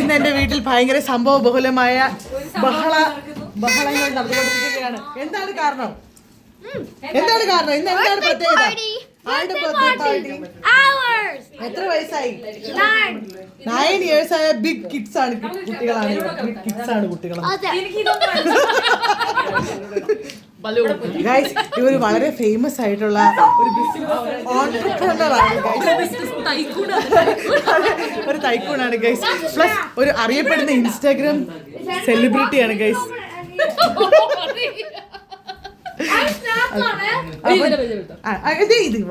ഇന്ന് എന്റെ വീട്ടിൽ ഭയങ്കര സംഭവ ബഹുലമായ ബഹളങ്ങൾ നടന്നുകൊണ്ടിരിക്കുകയാണ്. എന്താണ് കാരണം? എന്താണ് കാരണം? ഇന്ന് എന്താണ് പ്രത്യേകത? എത്ര വയസ്സായി? 9 years ആയ ബിഗ് കിഡ്സ് ആണ് കുട്ടികളാണ്. ബിഗ് കിഡ്സ് ആണ് കുട്ടികൾ. ഗൈസ്, ഇവര് വളരെ ഫേമസ് ആയിട്ടുള്ള ഒരു ബിസിനസ് ഓൺട്രപ്രനർ ആണ് ഗൈസ്. ഒരു തൈക്കൂണാണ് ഗൈസ്. പ്ലസ് ഒരു അറിയപ്പെടുന്ന ഇൻസ്റ്റാഗ്രാം സെലിബ്രിറ്റിയാണ് ഗൈസ്.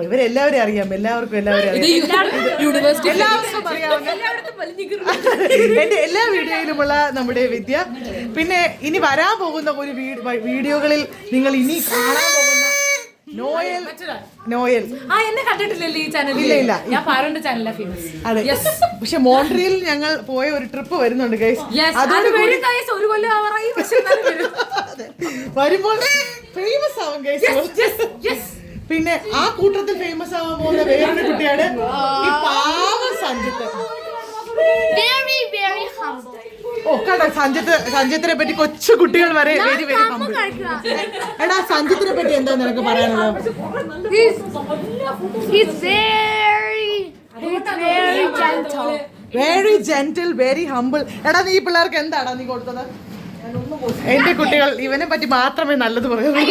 ഇവരെല്ലാവരും അറിയാം. എല്ലാവർക്കും എന്റെ എല്ലാ വീഡിയോയിലുമുള്ള നമ്മുടെ വിദ്യ. പിന്നെ ഇനി വരാൻ പോകുന്ന ഒരു വീഡിയോകളിൽ നിങ്ങൾ ഇനി കാണാൻ പോകുന്ന നോയൽ എന്നെ കണ്ടിട്ടില്ലല്ലോ ഈ ചാനൽ. ഇല്ല, ഞാൻ പാരോന്റെ ചാനലിലാ ഫേമസ്. അതെ, പക്ഷെ മോൺട്രിയലിൽ ഞങ്ങൾ പോയ ഒരു ട്രിപ്പ് വരുന്നുണ്ട് ഗൈസ്. ഒരു കൊല്ലം ആവറായി. വരുമ്പോൾ ഫേമസ് ആവും ഗൈസ്. പിന്നെ ആ കൂട്ടത്തിൽ ഫേമസ് ആവാൻ പോകുന്ന വേറൊരു കുട്ടിയാണ് ഈ പാവ സഞ്ജിത്ത്. ഓ കണ്ടോ, സഞ്ജിത്തിനെ പറ്റി കൊച്ചു കുട്ടികൾ വരെ വെരി വെരി ഹംബിൾ. എടാ, സഞ്ജിത്തിനെ പറ്റി എന്താ നിനക്ക് പറയാനുള്ളത്? Very gentle, very humble. എടാ, നീ പിള്ളേർക്ക് എന്താടാ നീ കൊടുത്തത്? എന്റെ കുട്ടികൾ ഇവനെ പറ്റി മാത്രമേ നല്ലത് പറയുള്ളൂ.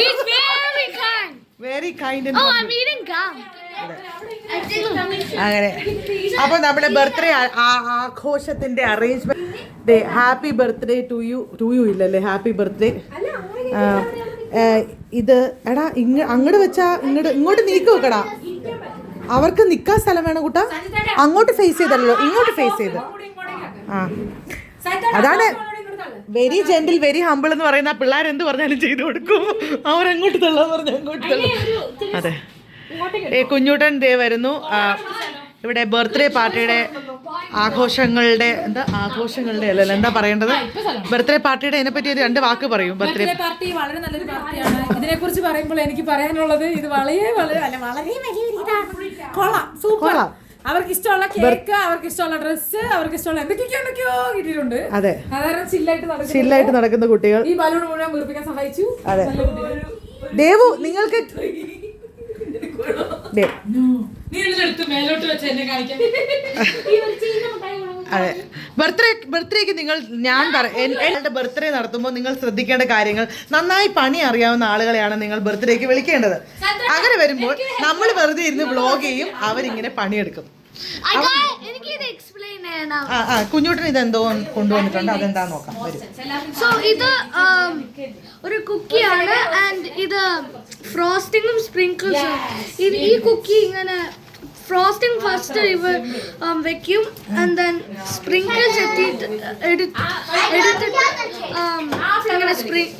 Very kind. അങ്ങനെ അപ്പൊ നമ്മുടെ ബർത്ത്ഡേ ആഘോഷത്തിന്റെ arrangement. Happy birthday to you ഇല്ലല്ലേ? Happy birthday. ഇത് എടാ അങ്ങോട്ട് വെച്ചാ ഇങ്ങോട്ട് നീക്കി വെക്കടാ. അവർക്ക് നിക്കാൻ സ്ഥലം വേണം കൂട്ടാ. അങ്ങോട്ട് ഫേസ് ചെയ്തല്ലോ, ഇങ്ങോട്ട് ഫേസ് ചെയ്ത്. അതാണ് വെരി ജെന്റിൽ, വെരി ഹംബിൾ എന്ന് പറയുന്ന പിള്ളേർ എന്ത് പറഞ്ഞാലും ചെയ്തു കൊടുക്കും. അവരങ്ങോട്ട് തള്ളാന്ന് പറഞ്ഞാൽ അങ്ങോട്ട് തള്ളും. അതെ, കുഞ്ഞൂട്ടൻ ദേ വരുന്നു. ഇവിടെ ബർത്ത്ഡേ പാർട്ടിയുടെ ആഘോഷങ്ങളുടെ അല്ലല്ലോ, എന്താ പറയേണ്ടത്? ബർത്ത്ഡേ പാർട്ടിയുടെ അതിനെപ്പറ്റി ഒരു 2 വാക്ക് പറയും. ബർത്ത്ഡേ പാർട്ടി വളരെ നല്ലൊരു പാർട്ടിയാണ്. ഇതിനെ കുറിച്ച് പറയുമ്പോൾ എനിക്ക് പറയാനുള്ളത് ഇത് വളരെ കൊള്ളാം, സൂപ്പർ. അവർക്ക് ഇഷ്ടമുള്ള കേക്ക്, അവർക്ക് ഇഷ്ടമുള്ള ഡ്രസ്സ്, അവർക്ക് ഇഷ്ടമുള്ള എന്തൊക്കെയോ കിട്ടിയിട്ടുണ്ട്. അതെ, സാധാരണ ചില്ലായിട്ട് നടക്കുന്ന കുട്ടികൾ. ഈ ബലൂൺ മുഴുവൻ വീർപ്പിക്കാൻ സഹായിച്ചു. അതെ, ദേവു നിങ്ങൾക്ക് അതെ, ബർത്ത്ഡേക്ക് എന്റെ ബർത്ത്ഡേ നടത്തുമ്പോൾ നിങ്ങൾ ശ്രദ്ധിക്കേണ്ട കാര്യങ്ങൾ. നന്നായി പണി അറിയാവുന്ന ആളുകളെയാണ് നിങ്ങൾ ബർത്ത്ഡേക്ക് വിളിക്കേണ്ടത്. അങ്ങനെ വരുമ്പോൾ നമ്മൾ വെറുതെ ഇരുന്ന് വ്ലോഗ് ചെയ്യും, അവരിങ്ങനെ പണിയെടുക്കും. കുഞ്ഞൂട്ടൻ ഇതെന്തോ കൊണ്ടുവന്നിട്ടുണ്ട്, അതെന്താ നോക്കാം. ഇത് ഒരു കുക്കിയാണ്. ആൻഡ് ഇത് ഫ്രോസ്റ്റിംഗും സ്പ്രിങ്കിൾസും. ഈ കുക്കി ഇങ്ങനെ ഫ്രോസ്റ്റിംഗ് ഫസ്റ്റ് ഇവർ വെക്കും, ആൻഡ് ദെൻ സ്പ്രിങ്കിൾസ് എടുത്തിട്ട്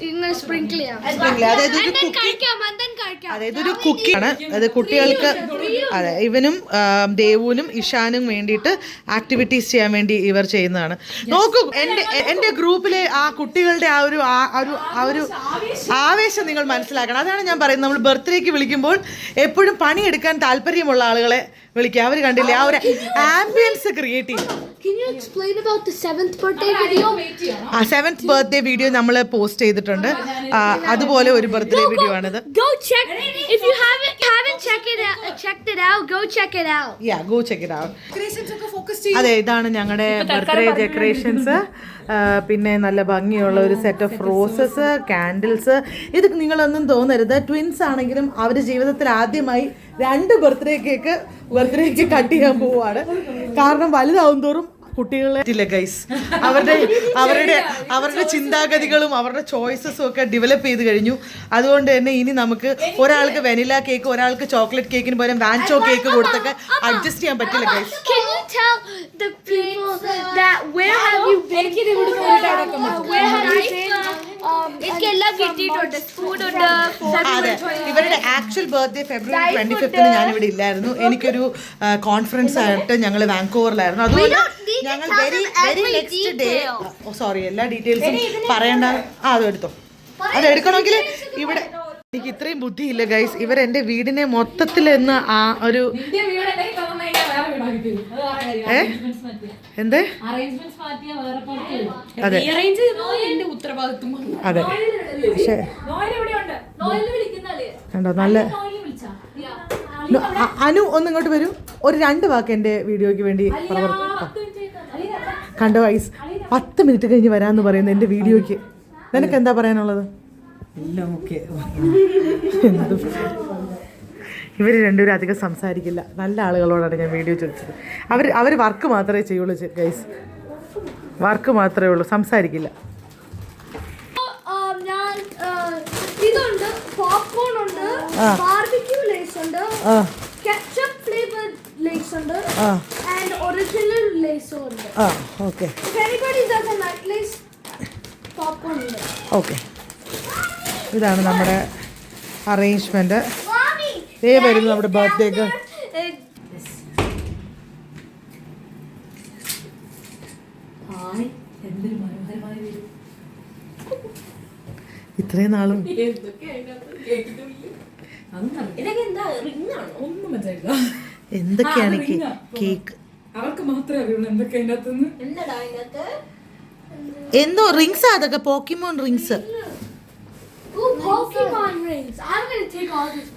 ഇങ്ങനെ സ്പ്രിങ്കിൾ ചെയ്യാം. അതായത് ഒരു കുക്കിയാണ് അത് കുട്ടികൾക്ക്. അതെ, ഇവനും ദേവുവിനും ഇഷാനും വേണ്ടിയിട്ട് ആക്ടിവിറ്റീസ് ചെയ്യാൻ വേണ്ടി ഇവർ ചെയ്യുന്നതാണ്. നോക്കൂ, എന്റെ ഗ്രൂപ്പിലെ ആ കുട്ടികളുടെ ആ ഒരു ആവേശം നിങ്ങൾ മനസ്സിലാക്കണം. അതാണ് ഞാൻ പറയുന്നത്. നമ്മൾ ബർത്ത്ഡേക്ക് വിളിക്കുമ്പോൾ എപ്പോഴും പണിയെടുക്കാൻ താല്പര്യമുള്ള ആളുകളെ വിളിക്കുക. അവർ കണ്ടില്ലേ ആ ഒരു ആംബിയൻസ് ക്രിയേറ്റ് ചെയ്യും. ആ 7th ബർത്ത്ഡേ വീഡിയോ നമ്മൾ പോസ്റ്റ് ചെയ്തിട്ടുണ്ട്. അതുപോലെ ഒരു ബർത്ത്ഡേ വീഡിയോ ആണിത്. അതെ, ഇതാണ് ഞങ്ങളുടെ ബർത്ത്ഡേ ഡെക്കറേഷൻസ്. പിന്നെ നല്ല ഭംഗിയുള്ള ഒരു സെറ്റ് ഓഫ് റോസസ്, കാൻഡിൽസ്. ഇത് നിങ്ങളൊന്നും തോന്നരുത്, ട്വിൻസ് ആണെങ്കിലും അവർ ജീവിതത്തിൽ ആദ്യമായി 2 ബർത്ത്ഡേക്ക് കട്ട് ചെയ്യാൻ പോവുകയാണ്. കാരണം വലുതാവും തോറും കുട്ടികളെ ഗൈസ് അവരുടെ ചിന്താഗതികളും അവരുടെ ചോയ്സസും ഒക്കെ ഡെവലപ്പ് ചെയ്ത് കഴിഞ്ഞു. അതുകൊണ്ട് തന്നെ ഇനി നമുക്ക് ഒരാൾക്ക് വെനില കേക്ക്, ഒരാൾക്ക് ചോക്ലേറ്റ് കേക്കിന് പകരം വാൻചോ കേക്ക് കൊടുത്തൊക്കെ അഡ്ജസ്റ്റ് ചെയ്യാൻ പറ്റില്ല ഗൈസ്. അതെ, ഇവരുടെ ആക്ച്വൽ ബർത്ത്ഡേ ഫെബ്രുവരി 25 ഞാനിവിടെ ഇല്ലായിരുന്നു. എനിക്കൊരു കോൺഫറൻസ് ആയിട്ട് ഞങ്ങൾ വാൻകൂവറിലായിരുന്നു. അതുകൊണ്ട് ഞങ്ങൾ വെരി നെക്സ്റ്റ് ഡേ, സോറി എല്ലാ ഡീറ്റെയിൽസും പറയണ്ട. അതെടുത്തോ, അതെടുക്കണമെങ്കിൽ ഇവിടെ എനിക്ക് ഇത്രയും ബുദ്ധിയില്ല ഗൈസ്. ഇവരെന്റെ വീടിനെ മൊത്തത്തിൽ എന്ന് ആ ഒരു എന്തേ അതെ അതെ പക്ഷേ കണ്ടോ നല്ല അനു ഒന്ന് ഇങ്ങോട്ട് വരൂ. ഒരു 2 വാക്ക് എൻ്റെ വീഡിയോയ്ക്ക് വേണ്ടി കണ്ടോ ഐസ് 10 മിനിറ്റ് കഴിഞ്ഞ് വരാമെന്ന് പറയുന്നത് എൻ്റെ വീഡിയോയ്ക്ക്. നിനക്ക് എന്താ പറയാനുള്ളത്? ഇവർ രണ്ടുപേരും അധികം സംസാരിക്കില്ല. നല്ല ആളുകളോടാണ് ഞാൻ വീഡിയോ ചോദിച്ചത്. അവർ വർക്ക് മാത്രമേ ചെയ്യുള്ളൂ ഗൈസ്, വർക്ക് മാത്രമേ ഉള്ളൂ, സംസാരിക്കില്ല. ഞാൻ ഇതുണ്ട്, പോപ്കോൺ ഉണ്ട്, ബാർബിക്യൂ ലേസ് ഉണ്ട്, കെച്ചപ്പ് ഫ്ലേവർഡ് ലേസ് ഉണ്ട്, ആൻഡ് ഒറിജിനൽ ലേസും ഉണ്ട്. Okay anybody doesn't like Lay's, popcorn ഉണ്ട്. ഓക്കെ, ഇതാണ് നമ്മുടെ അറേഞ്ച്മെന്റ്. ദേ വരുന്നു നമ്മുടെ ബർത്ത്ഡേക്ക്. ഇത്രയും നാളും എന്തൊക്കെയാണ് കേക്ക് അവർക്ക് മാത്രമേ അറിയുള്ളൂ എന്തൊക്കെ എന്തോ റിങ്സ് അതൊക്കെ പോക്കിമോൺ rings. Ooh, Pokemon rings. I'm gonna take all these.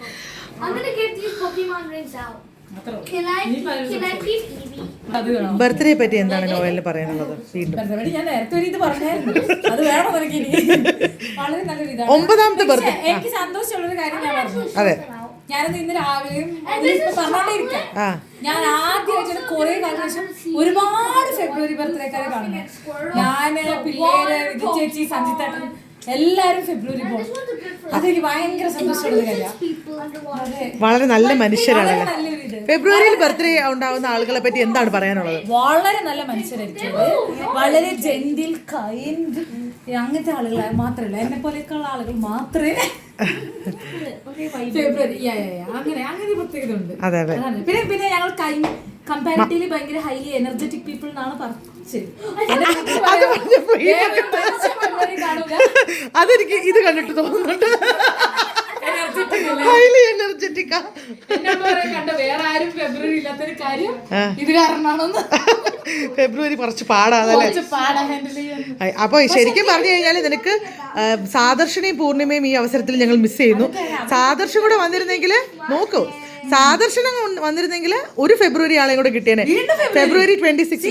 I'm gonna get these Pokemon rings out. Can I keep Eevee? Birthday പറ്റി എന്താണ് നോവലിന് പറയാനുള്ളത്? വീണ്ടും ഞാൻ നേരത്തെ ഒരു ഇത് പറഞ്ഞായിരുന്നു, അത് വേണോ നിനക്ക് ഇനി? വളരെ നല്ലൊരു ഇതാണ്. 9ാമത്തെ ബർത്ത്ഡേ. എനിക്ക് സന്തോഷമുള്ളൊരു കാര്യം ഞാൻ പറഞ്ഞു. അതെ, ഞാനത് ഇന്ന് രാവിലെയും പറഞ്ഞോണ്ടിരിക്കാം. ഞാൻ ആദ്യമായിട്ട് കുറെ കാലം ഒരുപാട് ഫെബ്രുവരി ബർത്ത്ഡേക്കാരെ കാണുന്നു. ഞാന്, പിള്ളേര്, വിധു ചേച്ചി, സഞ്ജിത്തേട്ടൻ എല്ലാരും ഫെബ്രുവരി പോകും. അതെനിക്ക് ഭയങ്കര സന്തോഷമുള്ള കാര്യമാണ്. വളരെ നല്ല മനുഷ്യരാണല്ലേ. ഫെബ്രുവരിയിൽ ബർത്ത്ഡേ ഉണ്ടാവുന്ന ആളുകളെ പറ്റി എന്താണ് പറയാനുള്ളത്? വളരെ നല്ല മനുഷ്യരായിരിക്കും, വളരെ ജെന്റിൽ, കൈൻഡ്, അങ്ങനത്തെ ആളുകൾ മാത്രമല്ല, എന്നെ പോലെയൊക്കെയുള്ള ആളുകൾ മാത്രമേ ഫെബ്രുവരി അങ്ങനെ പ്രത്യേകത ഉണ്ട്. പിന്നെ ഞങ്ങൾ കമ്പാരിറ്റീവ്ലി ഭയങ്കര ഹൈലി എനർജറ്റിക് പീപ്പിൾ എന്നാണ് പറഞ്ഞത്. അതെനിക്ക് ഇത് കണ്ടിട്ട് തോന്നുന്നുണ്ട്. ഹൈലി എനർജറ്റിക്കാ. വേറെ ആരും ഫെബ്രുവരി ഇല്ലാത്തൊരു കാര്യം ഇത് കാരണമാണെന്ന്. ഫെബ്രുവരി കുറച്ച് പാടാണല്ലേ. അപ്പോൾ ശരിക്കും പറഞ്ഞു കഴിഞ്ഞാൽ നിനക്ക് സാദർശനയും പൂർണിമയും ഈ അവസരത്തിൽ ഞങ്ങൾ മിസ് ചെയ്യുന്നു. സാദർശം കൂടെ വന്നിരുന്നെങ്കിൽ നോക്കൂ, സാദർശനം വന്നിരുന്നെങ്കിൽ ഒരു ഫെബ്രുവരി ആളെയും കൂടെ കിട്ടിയേനെ. ഫെബ്രുവരി 26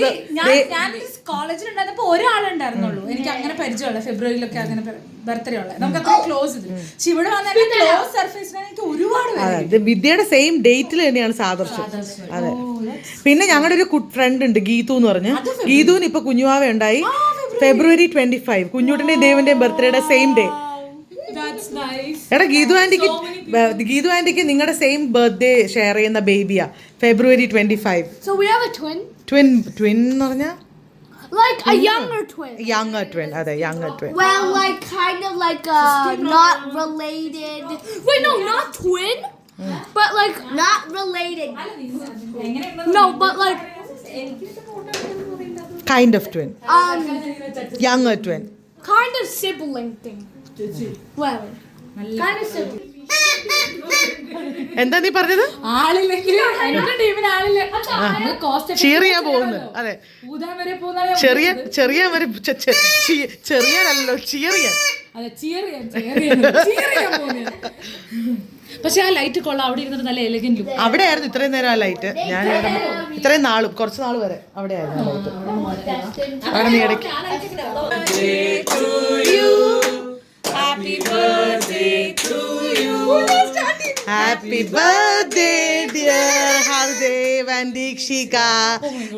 കോളേജിലുണ്ടായിരുന്നപ്പോ ഒരാളുണ്ടായിരുന്നുള്ളൂ എനിക്ക് അങ്ങനെ പരിചയമുള്ള, ഫെബ്രുവരിയിലൊക്കെ അങ്ങനെ ബർത്ത്ഡേ ഉള്ള, നമുക്ക് അത്ര ക്ലോസ് ഇത്. പക്ഷെ ഇവിടെ വന്ന ക്ലോസ് സർഫേസിൽ എനിക്ക് ഒരുപാട് വിദ്യയുടെ സെയിം ഡേറ്റിൽ തന്നെയാണ് സാദർശം. അതെ, പിന്നെ ഞങ്ങളുടെ ഒരു ഫ്രണ്ട് ഉണ്ട് ഗീതു എന്ന് പറഞ്ഞ്. ഗീതുവിന് ഇപ്പൊ കുഞ്ഞുവാവ ഉണ്ടായി. ഫെബ്രുവരി 25 കുഞ്ഞുട്ടിന്റെയും ദേവന്റെയും ബർത്ത്ഡേയുടെ സെയിം ഡേ. എടാ ഗീതു ആന്റിക്ക് നിങ്ങളുടെ സെയിം ബർത്ത്ഡേ ഷെയർ ചെയ്യുന്ന ബേബിയാ ഫെബ്രുവരി 25. So we have a twin. Twin എന്ന് പറഞ്ഞാ like a younger twin. അതെ, younger twin. Well, like kind of like not related. Wait, no, not twin. But like not related. No, but like kind of twin. Younger twin. Kind of sibling thing. Well, kind of sibling. എന്താ നീ പറഞ്ഞത്? ആളില്ലെങ്കിൽ എന്റെ ടീമിന് ആളില്ല. ചെറിയാൻ പോകുന്നു. അതെ, ചെറിയാൻ വരെ ചെറിയാനല്ലോ, ചിയറിയാൻ. പക്ഷെ ആ ലൈറ്റ് കൊള്ളാം. അവിടെ ഇരുന്നിട്ട് നല്ല എലഗന്റ് ലുക്ക്. അവിടെ ആയിരുന്നു ഇത്രയും നേരം ആ ലൈറ്റ്. ഞാൻ ഇത്രയും നാളും കുറച്ച് നാൾ വരെ അവിടെ ആയിരുന്നു ലൈറ്റ്. അവിടെ നീ ഇടയ്ക്ക് Happy birthday to you. Happy birthday dear Hardev and Dikshika.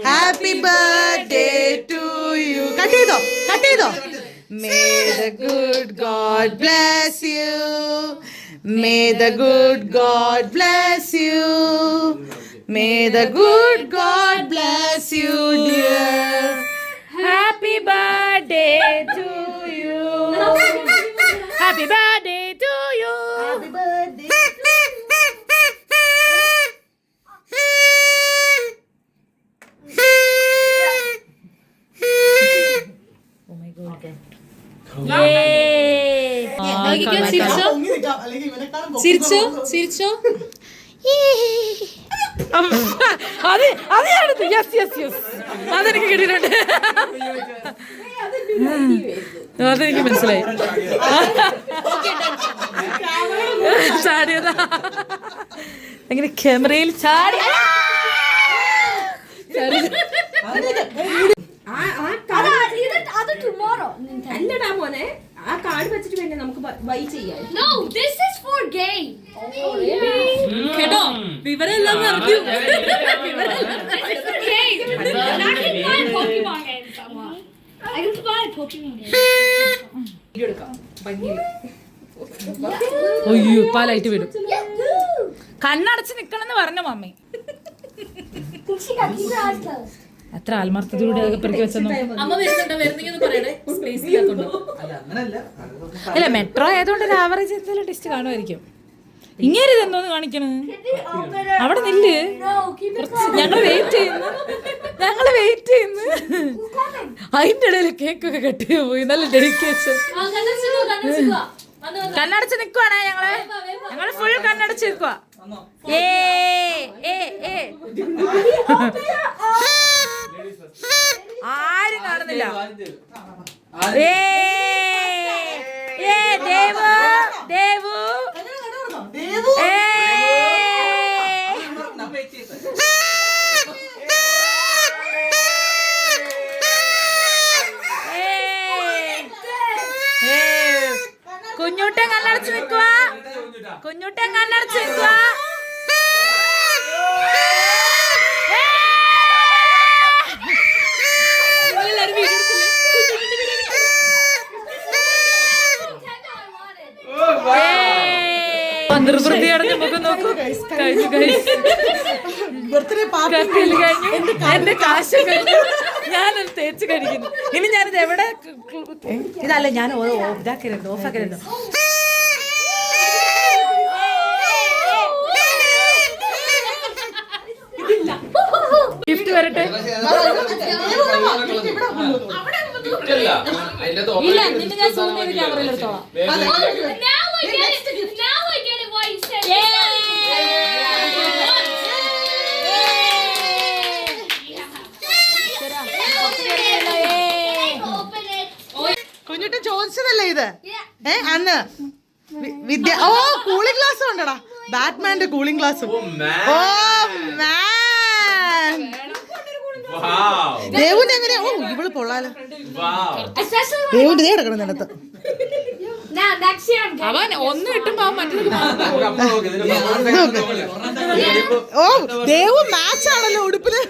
Happy birthday to you. Cut it off. May the good God bless you. May the good God bless you. May the good God bless you dear. Happy birthday to you. Happy birthday to you. Happy birthday. Oh my God. ചിരിച്ചോ അത് അത് ഞാനെടുത്തു. Yes yes yes, അതെനിക്ക് കിട്ടിയിട്ടുണ്ട്. അതെനിക്ക് മനസ്സിലായി. ചാടിയതാ എങ്ങനെ ക്യാമറയിൽ ചാടി. അല്ലടാ മോനെ, ആ കാർഡ് വെച്ചിട്ട് വേണ്ടേ നമുക്ക് ബൈ ചെയ്യാൻ. No, this is for game. കേട്ടോ, വിവരമെല്ലാം അറിഞ്ഞു. This is for game. And I can buy a Pokemon game somewhere. I can buy a Pokemon game. അയ്യോ, പാലായിട്ട് വരും. കണ്ണടച്ച് നിക്കണെന്ന് പറഞ്ഞു mummy. Keep your eyes closed. എത്ര ആത്മാർത്ഥതയോടെ അതൊക്കെ പെറുക്കി വെച്ചെന്നോ. അമ്മ വരുന്നുണ്ടോ, വരുന്നെങ്കിൽ പറയണേ, സ്പേസ് ഇല്ലാത്തോണ്ടോ. അല്ല, മെട്രോ ആയതുകൊണ്ട് ഒരു ആവറേജ് എന്തെങ്കിലും ടെസ്റ്റ് കാണുമായിരിക്കും. ഇങ്ങനെ ഇതെന്തോന്ന് കാണിക്കണ്, അവിടെ നില്ല്. ഞങ്ങള് വെയിറ്റ് ചെയ്യുന്നു. അതിന്റെ ഇടയിൽ കേക്കൊക്കെ കെട്ടിയോ പോയി. നല്ല ഡെഡിക്കേഷൻ. കണ്ണടച്ച് നിക്കുവാണേ ഞങ്ങള് ഫുൾ കണ്ണടച്ച് നിക്കുവാ. ആരും കാണുന്നില്ല. ദേവു കുഞ്ഞൂട്ടൻ കണ്ണടച്ച് നിൽക്കുക. നിർവൃതിയടഞ്ഞ മുഖം നോക്കൂ. എന്റെ കാശ് കഴിഞ്ഞു. ഞാനത് തേച്ച് കഴിക്കുന്നു. ഇനി ഞാനിത് എവിടെ ഇതല്ല, ഞാൻ ഇതാക്കരുത്, ഓഫാക്കരുത്. ഗിഫ്റ്റ് വരട്ടെ. ഇല്ല, നിന്നെ ഞാൻ സൂം ചെയ്ത് ക്യാമറയിൽ എടുത്തോളാം. Now I get it why you said Kunjuttan ചോദിച്ചതല്ലേ ഇത്? അന്ന് വിദ്യ. ഓ, കൂളിംഗ് ഗ്ലാസ് ഉണ്ടടാ, ബാറ്റ്മാന്റെ കൂളിംഗ് ഗ്ലാസും. ഓ മാൻ, ദേവുന്റെ എങ്ങനെയാ? ഓ, ഇവള് പൊള്ളാലോ. ദേവുന്റെ ദേ കിടക്കണം നിലത്ത്. Now next year I'm getting. അവൻ ഒന്ന് കിട്ടുമ്പോ മറ്റൊരു. ഓ, ദേവു മാച്ച് ആണല്ലോ ഉടുപ്പില്.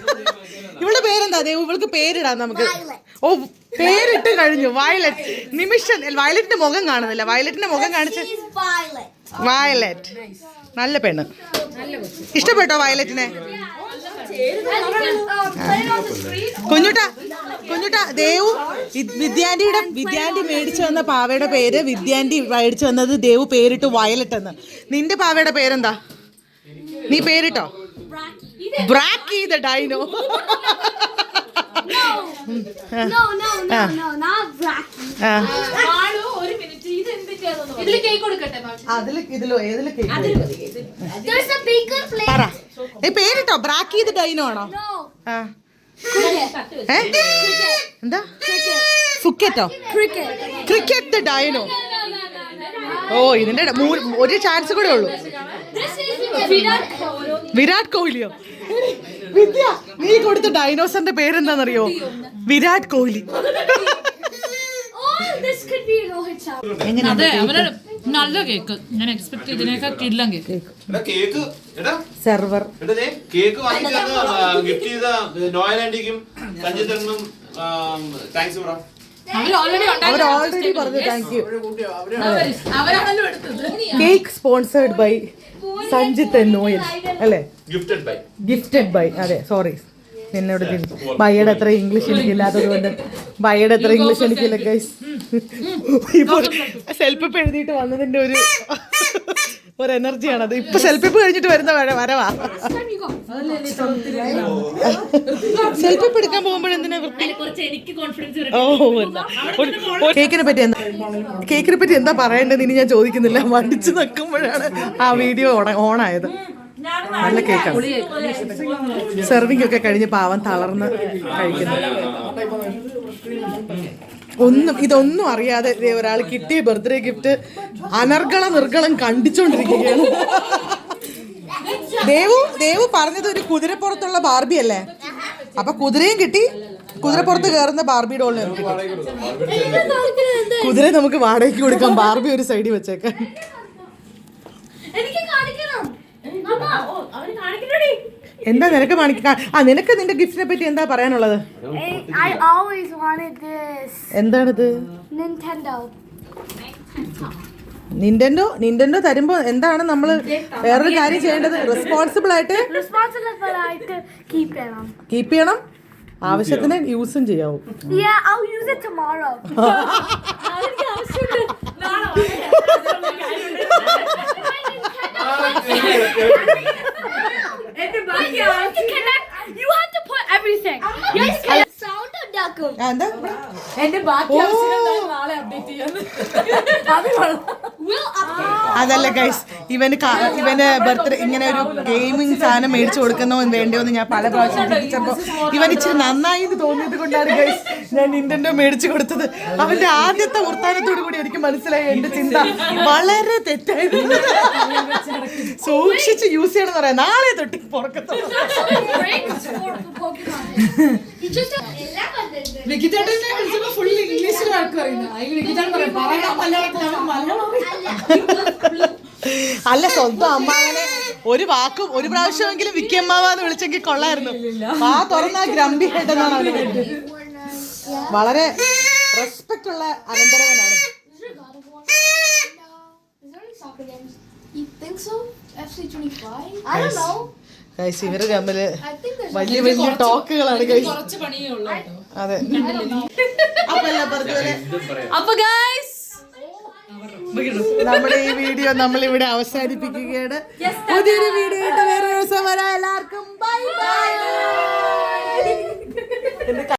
ഇവളുടെ പേരെന്താ ദേവു? ഇവൾക്ക് പേരിടാം നമുക്ക്. ഓ, പേരിട്ട് കഴിഞ്ഞു. വയലറ്റ്. നിമിഷൻ വയലറ്റിന്റെ മുഖം കാണുന്നില്ല. വയലറ്റിന്റെ മുഖം കാണിച്ച്. വയലറ്റ് നല്ല പെണ്ണ്. ഇഷ്ടപ്പെട്ടോ വയലറ്റിനെ? കുഞ്ഞുട്ടാ ദേവു വിദ്യാന്റി മേടിച്ചു വന്ന പാവയുടെ പേര് വിദ്യാന്റി മേടിച്ചു വന്നത് ദേവു പേരിട്ട് വയലറ്റ് എന്ന്. നിന്റെ പാവയുടെ പേരെന്താ? നീ പേരിട്ടോ? Bracky the dino. No, not Bracky. There's a bigger place. പറ, പേരിട്ടോ? ബ്രാക്കി ദ ഡൈനോ ആണോ? No. എന്താ? ഫുക്കറ്റോ? Cricket the dino. ഓ, ഇതിന്റെ ഒരു ചാൻസ് കൂടെ ഉള്ളൂ. This is Virat കോഹ്ലിയോ? വിദ്യ, നീ കൊടുത്ത ഡൈനോസറിന്റെ പേരെന്താണെന്നറിയോ? Virat Kohli. Oh, this could be Rohit Sharma. അതെ, അവന് നല്ല കേക്ക്. ഞാൻ എക്സ്പെക്ട് ചെയ്തതിനേക്കാൾ കിടിലൻ കേക്ക്. സെർവർ കേക്ക് വാങ്ങിച്ചു ഗിഫ്റ്റ് ചെയ്ത നോയൽ ആന്റിക്കും സഞ്ജിത്തനും താങ്ക്സ് ബ്രോ. അവർ ഓൾറെഡി പറഞ്ഞു താങ്ക് യു. അവരാണല്ലോ എടുത്തത്. Cake sponsored by Sanjith and Noel അല്ലേ? Gifted by. അതെ, സോറി, എന്നോട് ബൈയുടെ അത്ര ഇംഗ്ലീഷ് എനിക്കില്ലാത്തത് കൊണ്ട് ബൈയുടെ അത്ര ഇംഗ്ലീഷ് എനിക്കില്ല ഗൈസ്. ഇപ്പോൾ സെൽഫ് എഴുതിയിട്ട് വന്നതിന്റെ ഒരു എനർജിയാണ് അത്. ഇപ്പൊ സെൽഫ് കഴിഞ്ഞിട്ട് വരുന്ന വരവാ. സെൽഫ് എടുക്കാൻ പോകുമ്പോഴെന്തിനാ വൃത്തി? കേക്കിനെ പറ്റി എന്താ പറയേണ്ടത് ഇനി ഞാൻ ചോദിക്കുന്നില്ല. മടിച്ചു നിൽക്കുമ്പോഴാണ് ആ വീഡിയോ ഓണായത്. നല്ല കേക്കാണ്. സെർവിംഗ് ഒക്കെ കഴിഞ്ഞ് പാവം തളർന്ന് കഴിക്കുന്നു. ഇതൊന്നും അറിയാതെ ഒരാൾ കിട്ടിയ ബർത്ത്ഡേ ഗിഫ്റ്റ് അനർഗള നിർഗളം കണ്ടിച്ചോണ്ടിരിക്കുകയാണ്. ദേവു പറഞ്ഞത് ഒരു കുതിരപ്പുറത്തുള്ള ബാർബി അല്ലേ? അപ്പൊ കുതിരയും കിട്ടി, കുതിരപ്പുറത്ത് കയറുന്ന ബാർബി ഡോളിന് കിട്ടി. കുതിര നമുക്ക് വാടകയ്ക്ക് കൊടുക്കാം, ബാർബി ഒരു സൈഡിൽ വെച്ചേക്കാം. എന്താ നിനക്ക് നിനക്ക് നിന്റെ ഗിഫ്റ്റിനെ പറ്റി എന്താ പറയാനുള്ളത്? I always wanted this. എന്താണിത്? നിന്റെൻഡോ തരുമ്പോ എന്താണ് നമ്മള് വേറൊരു കാര്യം ചെയ്യേണ്ടത്? റെസ്പോൺസിബിൾ ആയിട്ട് കീപ്പ് ചെയ്യണം, ആവശ്യത്തിന് യൂസും ചെയ്യാവും. Yeah, I'll use it tomorrow. You have to put everything. Yes, sound ഉണ്ടാക്കും. എന്താ എന്റെ ബാക്കി ആവശ്യങ്ങൾ ഞാൻ നാളെ അപ്ഡേറ്റ് ചെയ്യാം. അതല്ല ഗൈസ്, ഇവന് ബർത്ത്ഡേ ഇങ്ങനെ ഒരു ഗെയിമിംഗ് സാധനം മേടിച്ചു കൊടുക്കുന്നോ വേണ്ടോന്ന് ഞാൻ പല പ്രാവശ്യം ചിന്തിച്ചപ്പോ ഇവൻ ഇച്ചിരി നന്നായി എന്ന് തോന്നിയത് കൊണ്ടാണ് ഗൈസ് ഞാൻ നിന്റെൻഡോ മേടിച്ചു കൊടുത്തത്. അവന്റെ ആദ്യത്തെ വർത്താനത്തോടു കൂടി എനിക്ക് മനസ്സിലായി എന്റെ ചിന്ത വളരെ തെറ്റായിരുന്നു. സൂക്ഷിച്ച് യൂസ് ചെയ്യണം എന്ന് പറയാം, നാളെ തൊട്ട് പുറക്കത്തോ. ഫുൾ ഇംഗ്ലീഷിൽ വഴക്ക് പറയുന്നത്. അല്ല, സ്വന്തം അമ്മാവനെ ഒരു വാക്കും ഒരു പ്രാവശ്യമെങ്കിലും വിക്കിയമ്മാവെന്ന് വിളിച്ചെങ്കിൽ കൊള്ളായിരുന്നു. ആ തുറന്ന ഗ്രംബി ഹെഡ് എന്നാണ് അവന് പേര്. വളരെ റെസ്പെക്ട് ഉള്ള അനന്തരവനാണ്. You think so? FC25? I don't know. Guys ഇവര് തമ്മില് വലിയ വലിയ ടോക്കുകളാണ് ഗൈസ്. അതെ. അപ്പൊ ഗൈസ് നമ്മുടെ ഈ വീഡിയോ നമ്മളിവിടെ അവസാനിപ്പിക്കുകയാണ്. പുതിയൊരു വീഡിയോ ആയിട്ട് വേറെ ദിവസം വരാം. എല്ലാവർക്കും ബൈ ബൈ.